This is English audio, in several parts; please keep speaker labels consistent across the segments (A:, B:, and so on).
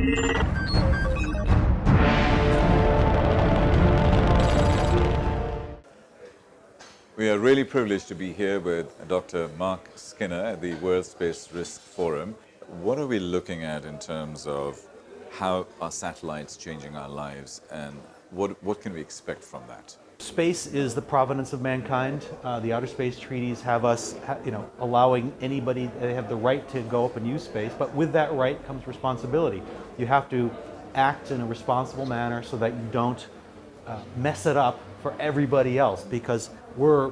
A: We are really privileged to be here with Dr. Mark Skinner at the World Space Risk Forum. What are we looking at in terms of how are satellites changing our lives, and what can we expect from that?
B: Space is the provenance of mankind. The outer space treaties have us, allowing anybody, they have the right to go up and use space, but with that right comes responsibility. You have to act in a responsible manner so that you don't mess it up for everybody else, because we're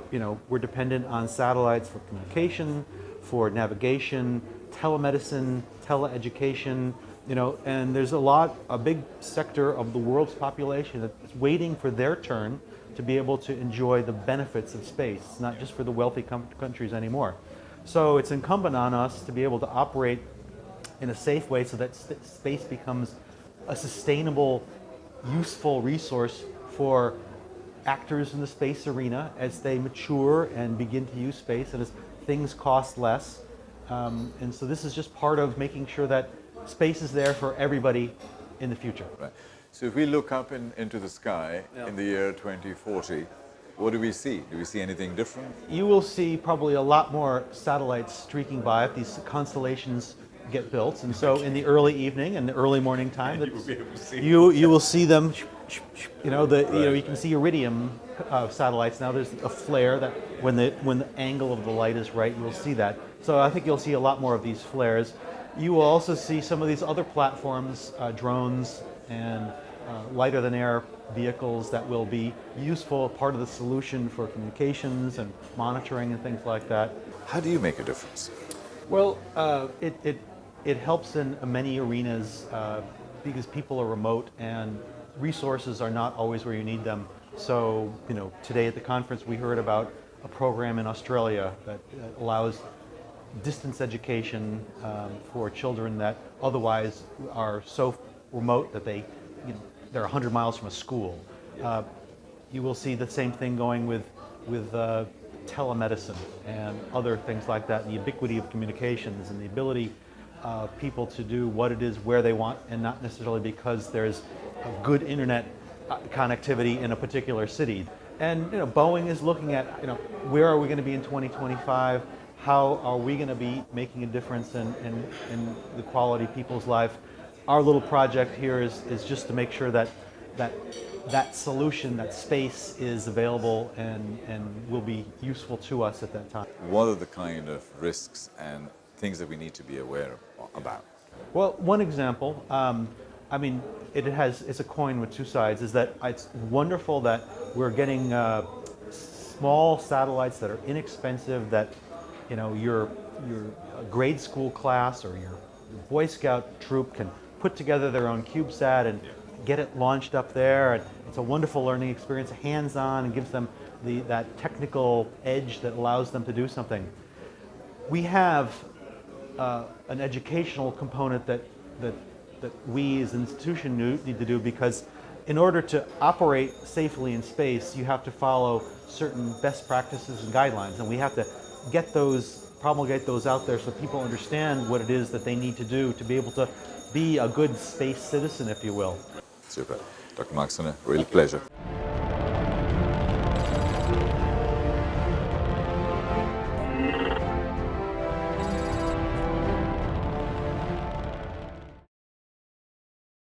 B: dependent on satellites for communication, for navigation, telemedicine, teleeducation, and there's a big sector of the world's population that's waiting for their turn to be able to enjoy the benefits of space. It's not just for the wealthy countries anymore. So it's incumbent on us to be able to operate in a safe way so that space becomes a sustainable, useful resource for actors in the space arena as they mature and begin to use space and as things cost less. And so this is just part of making sure that space is there for everybody in the future.
A: Right. So if we look up into the sky in the year 2040, what do we see? Do we see anything different?
B: You will see probably a lot more satellites streaking by if these constellations get built. And so in the early evening and the early morning time, you will see them. You can see iridium satellites now. There's a flare that when the angle of the light is right, you will see that. So I think you'll see a lot more of these flares. You will also see some of these other platforms, drones and lighter than air vehicles that will be useful, part of the solution for communications and monitoring and things like that.
A: How do you make a difference?
B: Well, it helps in many arenas because people are remote and resources are not always where you need them. So, today at the conference we heard about a program in Australia that allows distance education for children that otherwise are so remote that they're 100 miles from a school. You will see the same thing going with telemedicine and other things like that, the ubiquity of communications and the ability of people to do what it is where they want, and not necessarily because there's a good internet connectivity in a particular city. And Boeing is looking at where are we going to be in 2025? How are we going to be making a difference in the quality of people's life? Our little project here is just to make sure that solution, that space is available and will be useful to us at that time.
A: What are the kind of risks and things that we need to be aware about?
B: Well, one example, it's a coin with two sides, is that it's wonderful that we're getting small satellites that are inexpensive, that your grade school class or your Boy Scout troop can put together their own CubeSat and get it launched up there. And it's a wonderful learning experience, hands-on, and gives them that technical edge that allows them to do something. We have an educational component that we as an institution need to do, because in order to operate safely in space, you have to follow certain best practices and guidelines, and we have to promulgate those out there so people understand what it is that they need to do to be able to be a good space citizen, if you will.
A: Super. Dr. Mark Skinner, real pleasure.